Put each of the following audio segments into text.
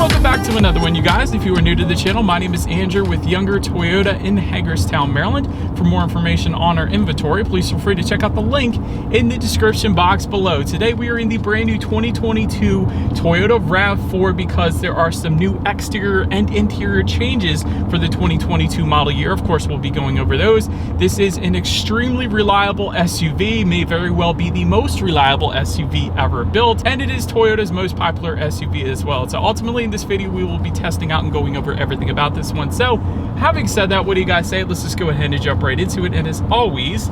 welcome back to another one, you guys. If you are new to the channel, my name is Andrew with Younger Toyota in Hagerstown, Maryland. For more information on our inventory, please feel free to check out the link in the description box below. Today we are in the brand new 2022 Toyota RAV4 because there are some new exterior and interior changes for the 2022 model year. Of course, we'll be going over those. This is an extremely reliable SUV, may very well be the most reliable SUV ever built, and it is Toyota's most popular SUV as well. So ultimately in this video, we will be testing out and going over everything about this one. So having said that, what do you guys say? Let's just go ahead and jump right into it. And as always,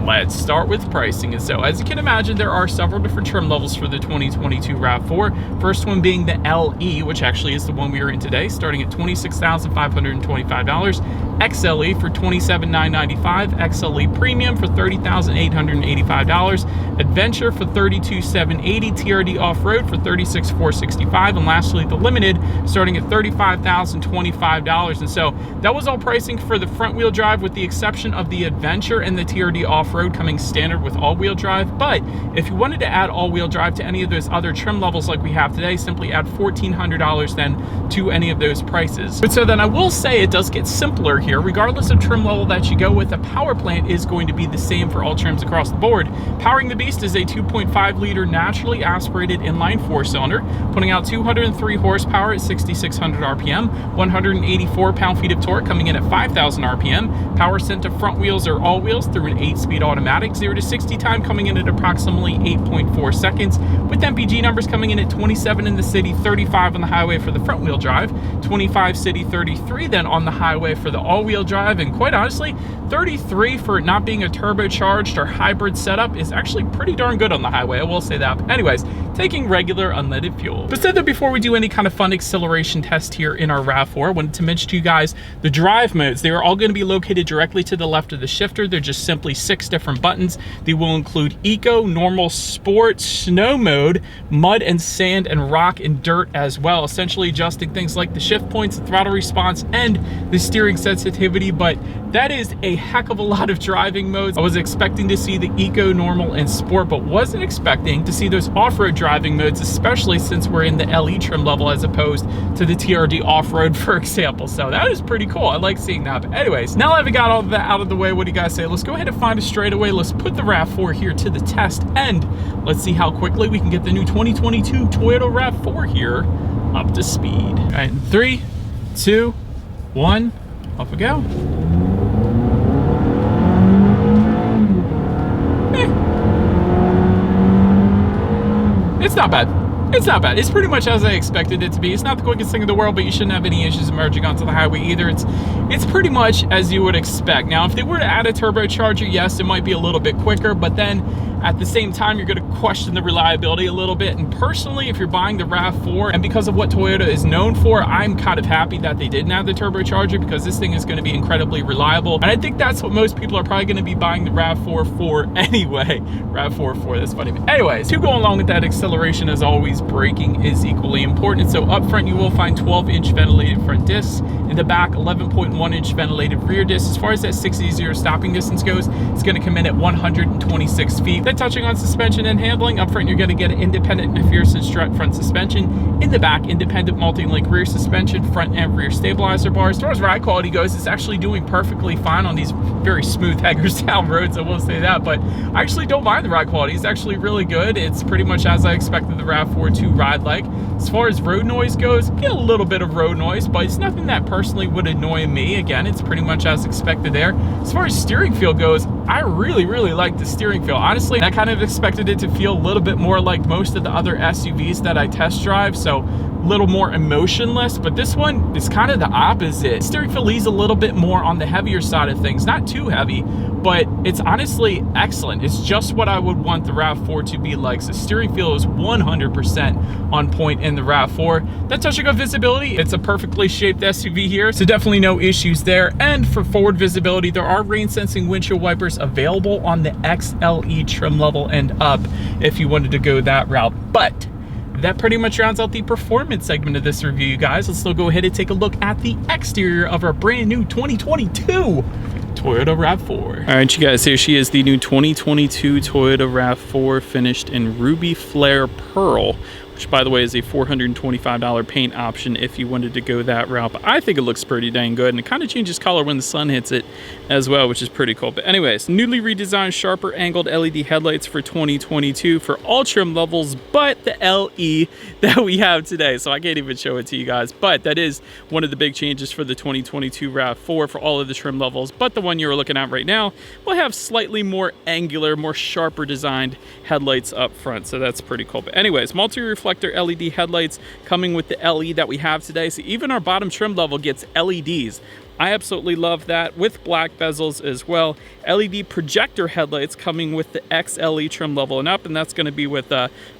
let's start with pricing. And so as you can imagine, there are several different trim levels for the 2022 RAV4. First one being the LE, which actually is the one we are in today, starting at $26,525. XLE for $27,995, XLE Premium for $30,885, Adventure for $32,780, TRD Off-Road for $36,465, and lastly the Limited starting at $35,025. And so that was all pricing for the front-wheel drive, with the exception of the Adventure and the TRD Off-Road coming standard with all-wheel drive. But if you wanted to add all-wheel drive to any of those other trim levels like we have today, simply add $1,400 then to any of those prices. But so then I will say it does get simpler here. Regardless of trim level that you go with, the power plant is going to be the same for all trims across the board. Powering the beast is a 2.5 liter naturally aspirated inline 4-cylinder, putting out 203 horsepower at 6,600 RPM, 184 pound-feet of torque coming in at 5,000 RPM. Power sent to front wheels or all wheels through an 8-speed automatic. 0 to 60 time coming in at approximately 8.4 seconds, with MPG numbers coming in at 27 in the city, 35 on the highway for the front wheel drive, 25 city, 33 then on the highway for the all-wheel drive, and quite honestly 33 for it not being a turbocharged or hybrid setup is actually pretty darn good on the highway, I will say that. But anyways, taking regular unleaded fuel. But said that before we do any kind of fun acceleration test here in our RAV4, I wanted to mention to you guys the drive modes. They are all going to be located directly to the left of the shifter. They're just simply 6 different buttons. They will include Eco, Normal, Sport, Snow Mode, Mud and Sand, and Rock and Dirt as well, essentially adjusting things like the shift points, the throttle response, and the steering sensitivity. But that is a heck of a lot of driving modes. I was expecting to see the Eco, Normal, and Sport, but wasn't expecting to see those off-road driving modes, especially since we're in the LE trim level as opposed to the TRD Off-Road, for example. So that is pretty cool. I like seeing that. But anyways, now that I've got all of that out of the way, what do you guys say? Let's go ahead and find a straightaway. Let's put the RAV4 here to the test, and let's see how quickly we can get the new 2022 Toyota RAV4 here up to speed. All right, 3, 2, 1, off we go. It's not bad. It's not bad. It's pretty much as I expected it to be. It's not the quickest thing in the world, but you shouldn't have any issues emerging onto the highway either. It's pretty much as you would expect. Now, if they were to add a turbocharger, yes, it might be a little bit quicker, but then at the same time, you're going to question the reliability a little bit. And personally, if you're buying the RAV4, and because of what Toyota is known for, I'm kind of happy that they didn't have the turbocharger, because this thing is going to be incredibly reliable. And I think that's what most people are probably going to be buying the RAV4 for anyway. RAV4 for, that's funny. But anyways, to go along with that acceleration, as always, braking is equally important. So up front, you will find 12-inch ventilated front discs. In the back, 11.1-inch ventilated rear discs. As far as that 6E0 stopping distance goes, it's going to come in at 126 feet. Then touching on suspension and handling, up front you're going to get an independent McPherson strut front suspension. In the back, independent multi-link rear suspension, front and rear stabilizer bars. As far as ride quality goes, it's actually doing perfectly fine on these very smooth Hagerstown roads, I will say that. But I actually don't mind the ride quality. It's actually really good. It's pretty much as I expected the RAV4 to ride like. As far as road noise goes, get a little bit of road noise, but it's nothing that personally would annoy me. Again, it's pretty much as expected there. As far as steering feel goes, I really like the steering feel. Honestly, I kind of expected it to feel a little bit more like most of the other SUVs that I test drive, so a little more emotionless, but this one is kind of the opposite. Steering feel is a little bit more on the heavier side of things, not too heavy, but it's honestly excellent. It's just what I would want the RAV4 to be like. So steering feel is 100% on point in the RAV4. Then touching on visibility, it's a perfectly shaped SUV here, so definitely no issues there. And for forward visibility, there are rain sensing windshield wipers available on the XLE trim level and up if you wanted to go that route. But that pretty much rounds out the performance segment of this review, you guys. Let's still go ahead and take a look at the exterior of our brand new 2022 Toyota RAV4. All right, you guys, here she is, the new 2022 Toyota RAV4, finished in Ruby Flare Pearl, which by the way is a $425 paint option if you wanted to go that route. But I think it looks pretty dang good, and it kind of changes color when the sun hits it as well, which is pretty cool. But anyways, newly redesigned sharper angled LED headlights for 2022 for all trim levels but the LE that we have today. So I can't even show it to you guys, but that is one of the big changes for the 2022 RAV4 for all of the trim levels. But the one you're looking at right now will have slightly more angular, more sharper designed headlights up front. So that's pretty cool. But anyways, multi-reflector LED headlights coming with the LE that we have today. So even our bottom trim level gets LEDs. I absolutely love that, with black bezels as well. LED projector headlights coming with the XLE trim level and up, and that's going to be with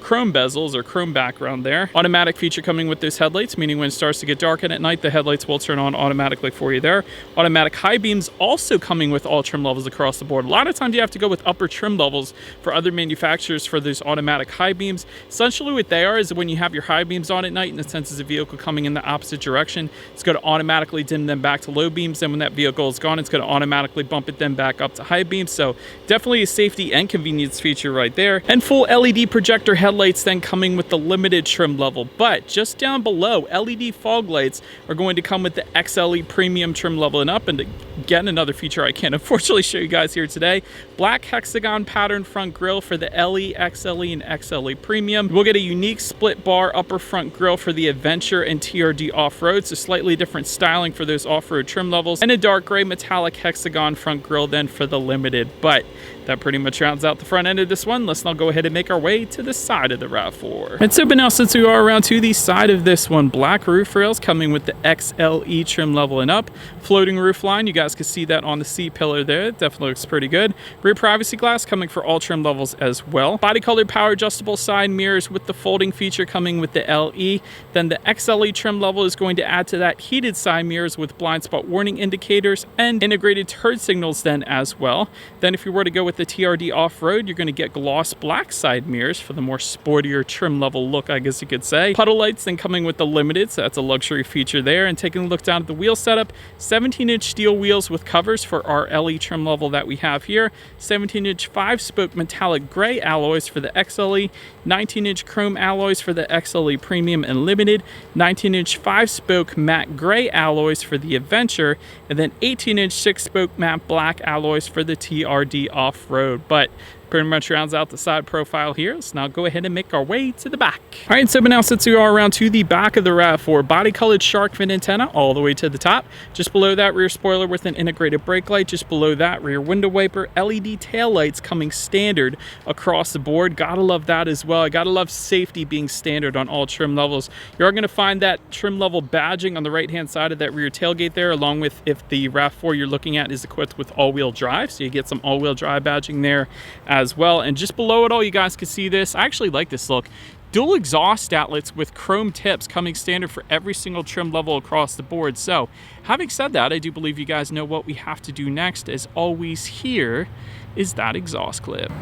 chrome bezels or chrome background there. Automatic feature coming with those headlights, meaning when it starts to get dark at night, the headlights will turn on automatically for you there. Automatic high beams also coming with all trim levels across the board. A lot of times you have to go with upper trim levels for other manufacturers for those automatic high beams. Essentially what they are is when you have your high beams on at night and it senses a vehicle coming in the opposite direction, it's going to automatically dim them back to low beams, and when that vehicle is gone, it's going to automatically bump it then back up to high beams. So definitely a safety and convenience feature right there. And full LED projector headlights then coming with the limited trim level. But just down below, LED fog lights are going to come with the XLE premium trim level and up. And again, another feature I can't unfortunately show you guys here today. Black hexagon pattern front grille for the LE, XLE, and XLE premium. We'll get a unique split bar upper front grille for the Adventure and TRD off-road. So slightly different styling for those off-road trim levels, and a dark gray metallic hexagon front grille then for the limited. But that pretty much rounds out the front end of this one. Let's now go ahead and make our way to the side of the RAV4. And so, but now since we are around to the side of this one, black roof rails coming with the XLE trim level and up. Floating roof line, you guys can see that on the C pillar there. It definitely looks pretty good. Rear privacy glass coming for all trim levels as well. Body color power adjustable side mirrors with the folding feature coming with the LE. Then the XLE trim level is going to add to that heated side mirrors with blind spot warning indicators and integrated turn signals then as well. Then if you were to go with the TRD off-road, you're going to get gloss black side mirrors for the more sportier trim level look, I guess you could say. Puddle lights then coming with the limited, so that's a luxury feature there. And taking a look down at the wheel setup, 17-inch steel wheels with covers for our LE trim level that we have here. 17-inch 5-spoke metallic gray alloys for the XLE. 19-inch chrome alloys for the XLE Premium and Limited. 19-inch 5-spoke matte gray alloys for the Adventure. And then 18-inch 6-spoke matte black alloys for the TRD off-road. But pretty much rounds out the side profile here. Let's now go ahead and make our way to the back. All right, so now since we are around to the back of the RAV4, body colored shark fin antenna all the way to the top. Just below that, rear spoiler with an integrated brake light. Just below that, rear window wiper, LED tail lights coming standard across the board. Gotta love that as well. I gotta love safety being standard on all trim levels. You are gonna find that trim level badging on the right-hand side of that rear tailgate there, along with if the RAV4 you're looking at is equipped with all-wheel drive. So you get some all-wheel drive badging there as well. And just below it all, you guys can see this. I actually like this look. Dual exhaust outlets with chrome tips coming standard for every single trim level across the board. So having said that, I do believe you guys know what we have to do next. As always, here is that exhaust clip.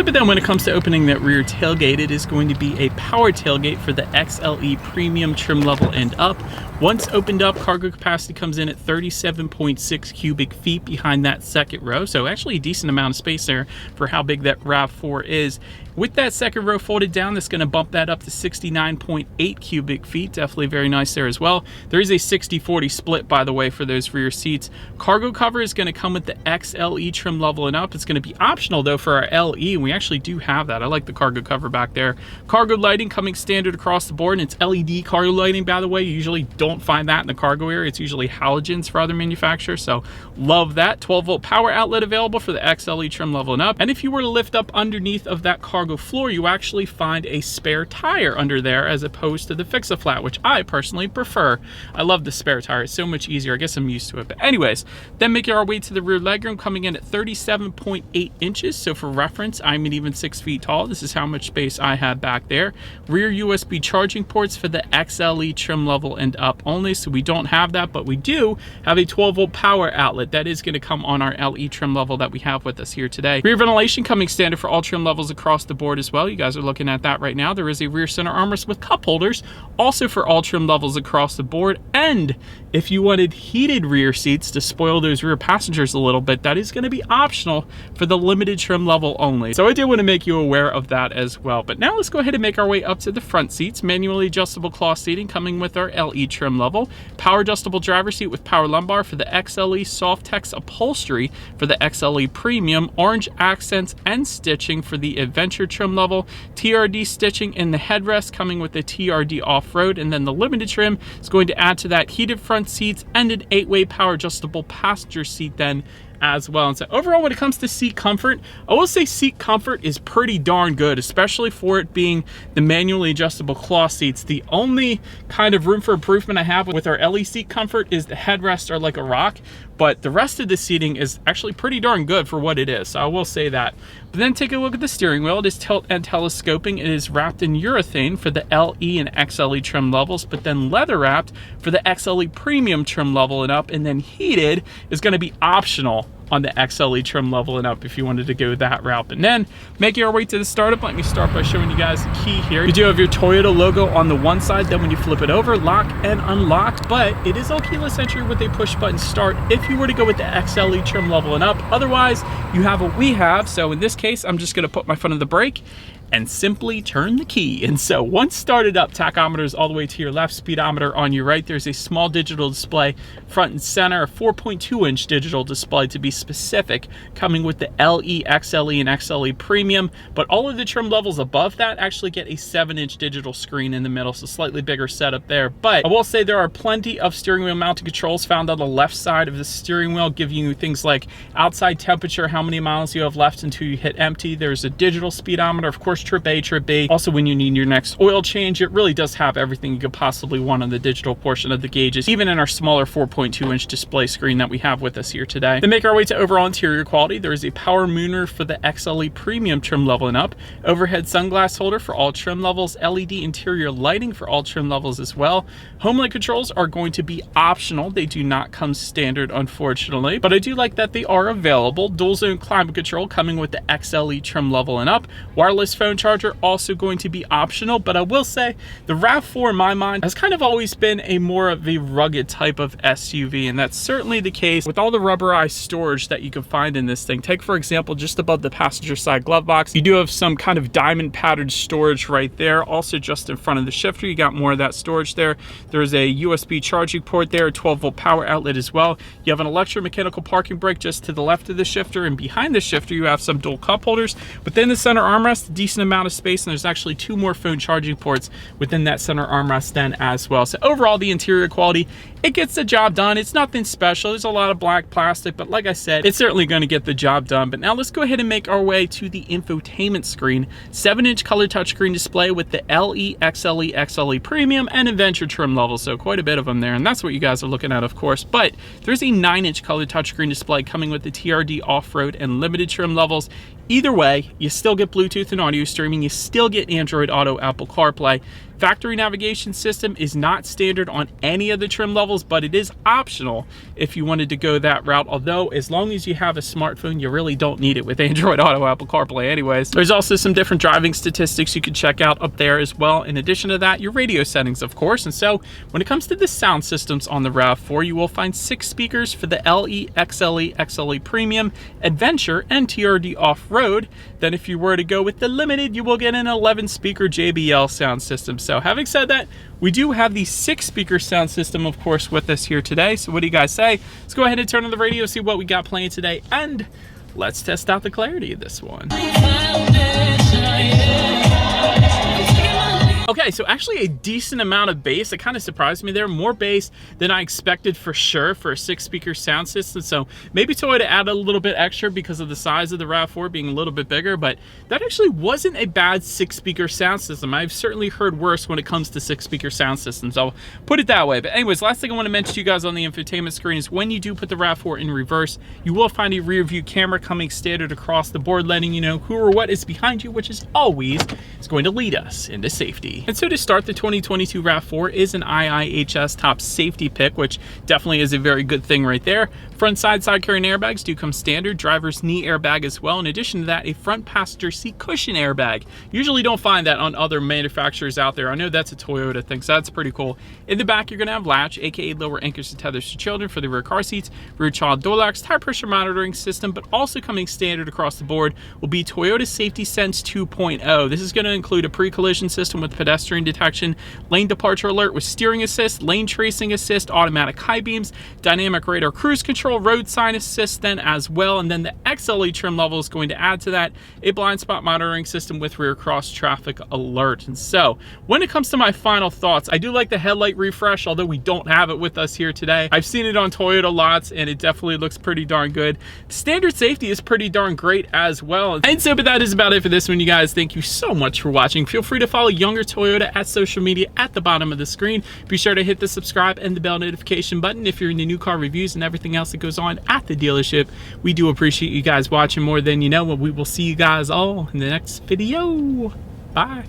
But then when it comes to opening that rear tailgate, it is going to be a power tailgate for the XLE Premium trim level and up. Once opened up, cargo capacity comes in at 37.6 cubic feet behind that second row. So actually a decent amount of space there for how big that RAV4 is. With that second row folded down, that's going to bump that up to 69.8 cubic feet. Definitely very nice there as well. There is a 60-40 split, by the way, for those rear seats. Cargo cover is going to come with the XLE trim level and up. It's going to be optional, though, for our LE, and we actually do have that. I like the cargo cover back there. Cargo lighting coming standard across the board, and it's LED cargo lighting, by the way. You usually don't find that in the cargo area. It's usually halogens for other manufacturers, so love that. 12-volt power outlet available for the XLE trim level and up. And if you were to lift up underneath of that cargo floor, you actually find a spare tire under there as opposed to the fix-a-flat, which I personally prefer. I love the spare tire. It's so much easier. I guess I'm used to it. But anyways, then making our way to the rear legroom, coming in at 37.8 inches. So for reference, I'm an even 6 feet tall. This is how much space I have back there. Rear USB charging ports for the XLE trim level and up only. So we don't have that, but we do have a 12-volt power outlet that is going to come on our LE trim level that we have with us here today. Rear ventilation coming standard for all trim levels across the board as well. You guys are looking at that right now. There is a rear center armrest with cup holders, also for all trim levels across the board. And if you wanted heated rear seats to spoil those rear passengers a little bit, that is going to be optional for the limited trim level only. So I do want to make you aware of that as well. But now let's go ahead and make our way up to the front seats. Manually adjustable cloth seating coming with our LE trim level. Power adjustable driver seat with power lumbar for the XLE Softex upholstery for the XLE Premium. Orange accents and stitching for the Adventure trim level. TRD stitching in the headrest coming with the TRD off-road. And then the limited trim is going to add to that heated front seats and an 8-way power adjustable passenger seat then as well. And so overall, when it comes to seat comfort, I will say seat comfort is pretty darn good, especially for it being the manually adjustable cloth seats. The only kind of room for improvement I have with our LE seat comfort is the headrests are like a rock, but the rest of the seating is actually pretty darn good for what it is. So I will say that. But then take a look at the steering wheel. It is tilt and telescoping. It is wrapped in urethane for the LE and XLE trim levels, but then leather wrapped for the XLE Premium trim level and up, and then heated is going to be optional on the XLE trim level and up if you wanted to go that route. And then making our way to the startup, let me start by showing you guys the key here. You do have your Toyota logo on the one side, then when you flip it over, lock and unlock, but it is all keyless entry with a push button start if you were to go with the XLE trim level and up. Otherwise, you have what we have. So in this case, I'm just gonna put my foot on the brake and simply turn the key. And so once started up, tachometer is all the way to your left, speedometer on your right. There's a small digital display front and center, a 4.2-inch digital display to be specific, coming with the LE, XLE, and XLE Premium. But all of the trim levels above that actually get a 7-inch digital screen in the middle, so slightly bigger setup there. But I will say there are plenty of steering wheel mounted controls found on the left side of the steering wheel, giving you things like outside temperature, how many miles you have left until you hit empty. There's a digital speedometer, of course, trip A, trip B. Also, when you need your next oil change, it really does have everything you could possibly want on the digital portion of the gauges, even in our smaller 4.2-inch display screen that we have with us here today. To make our way to overall interior quality, there is a power mooner for the XLE Premium trim level and up, overhead sunglass holder for all trim levels, LED interior lighting for all trim levels as well. HomeLink controls are going to be optional. They do not come standard, unfortunately, but I do like that they are available. Dual zone climate control coming with the XLE trim level and up. Wireless phone charger also going to be optional, but I will say the RAV4 in my mind has kind of always been a more of a rugged type of SUV, and that's certainly the case with all the rubberized storage that you can find in this thing. Take for example, just above the passenger side glove box, you do have some kind of diamond patterned storage right there. Also just in front of the shifter, you got more of that storage there. There's a USB charging port there, a 12-volt power outlet as well. You have an electromechanical parking brake just to the left of the shifter, and behind the shifter you have some dual cup holders. Within the center armrest, a decent amount of space, and there's actually 2 more phone charging ports within that center armrest then as well. So overall, the interior quality, it gets the job done. It's nothing special. There's a lot of black plastic, but like I said, it's certainly going to get the job done. But now let's go ahead and make our way to the infotainment screen. 7-inch color touchscreen display with the LE, XLE, XLE Premium, and Adventure trim levels. So quite a bit of them there, and that's what you guys are looking at, of course. But there's a 9-inch color touchscreen display coming with the TRD off-road and limited trim levels. Either way, you still get Bluetooth and audio streaming. You still get Android Auto, Apple CarPlay. Factory navigation system is not standard on any of the trim levels, but it is optional if you wanted to go that route. Although, as long as you have a smartphone, you really don't need it with Android Auto, Apple CarPlay anyways. There's also some different driving statistics you can check out up there as well. In addition to that, your radio settings, of course. And so when it comes to the sound systems on the RAV4, you will find 6 speakers for the LE, XLE, XLE Premium, Adventure, and TRD Off-Road. Then if you were to go with the Limited, you will get an 11-speaker JBL sound system. So having said that, we do have the 6-speaker sound system, of course, with us here today. So what do you guys say? Let's go ahead and turn on the radio, see what we got playing today, and let's test out the clarity of this one. Okay, so actually a decent amount of bass. It kind of surprised me there. More bass than I expected for sure for a 6-speaker sound system. So maybe Toyota added a little bit extra because of the size of the RAV4 being a little bit bigger, but that actually wasn't a bad 6-speaker sound system. I've certainly heard worse when it comes to 6-speaker sound systems. I'll put it that way. But anyways, last thing I want to mention to you guys on the infotainment screen is when you do put the RAV4 in reverse, you will find a rear view camera coming standard across the board, letting you know who or what is behind you, which is always going to lead us into safety. And so to start, the 2022 RAV4 is an IIHS top safety pick, which definitely is a very good thing right there. Front side carrying airbags do come standard, driver's knee airbag as well. In addition to that, a front passenger seat cushion airbag. Usually don't find that on other manufacturers out there. I know that's a Toyota thing, so that's pretty cool. In the back, you're gonna have latch, aka lower anchors and tethers to children for the rear car seats, rear child door locks, tire pressure monitoring system, but also coming standard across the board will be Toyota Safety Sense 2.0. This is gonna include a pre-collision system with pedestrian detection, lane departure alert with steering assist, lane tracing assist, automatic high beams, dynamic radar cruise control, road sign assist then as well, and then the XLE trim level is going to add to that a blind spot monitoring system with rear cross traffic alert. And so when it comes to my final thoughts, I do like the headlight refresh, although we don't have it with us here today. I've seen it on Toyota lots and it definitely looks pretty darn good. Standard safety is pretty darn great as well. And so but that is about it for this one, you guys. Thank you so much for watching. Feel free to follow Younger Toyota at social media at the bottom of the screen. Be sure to hit the subscribe and the bell notification button if you're into new car reviews and everything else that goes on at the dealership. We do appreciate you guys watching more than you know, and we will see you guys all in the next video. Bye.